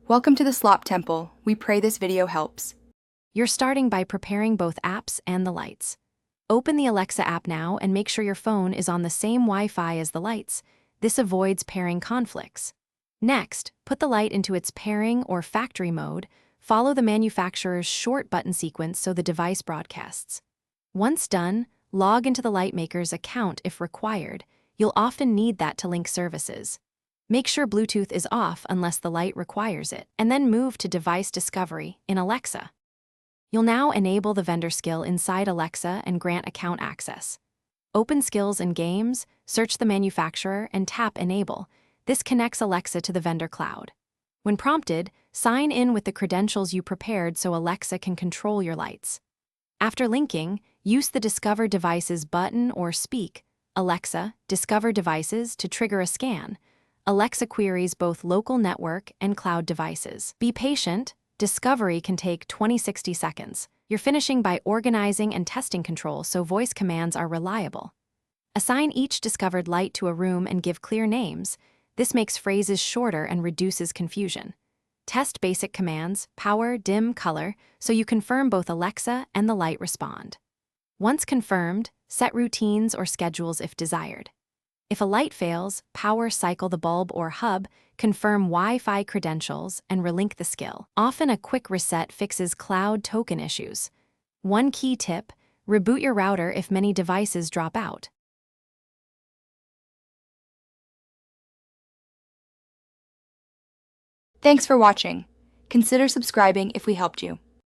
Welcome to the Slop Temple. We pray this video helps. You're starting by preparing both apps and the lights. Open the Alexa app now and make sure your phone is on the same Wi-Fi as the lights. This avoids pairing conflicts. Next, put the light into its pairing or factory mode. Follow the manufacturer's short button sequence so the device broadcasts. Once done, log into the light maker's account if required. You'll often need that to link services. Make sure Bluetooth is off unless the light requires it, and then move to Device Discovery in Alexa. You'll now enable the vendor skill inside Alexa and grant account access. Open Skills and Games, search the manufacturer, and tap Enable. This connects Alexa to the vendor cloud. When prompted, sign in with the credentials you prepared so Alexa can control your lights. After linking, use the Discover Devices button or speak, "Alexa, discover devices," to trigger a scan. Alexa queries both local network and cloud devices. Be patient. Discovery can take 20-60 seconds. You're finishing by organizing and testing control so voice commands are reliable. Assign each discovered light to a room and give clear names. This makes phrases shorter and reduces confusion. Test basic commands, power, dim, color, so you confirm both Alexa and the light respond. Once confirmed, set routines or schedules if desired. If a light fails, power cycle the bulb or hub, confirm Wi-Fi credentials, and relink the skill. Often a quick reset fixes cloud token issues. One key tip, reboot your router if many devices drop out. Thanks for watching. Consider subscribing if we helped you.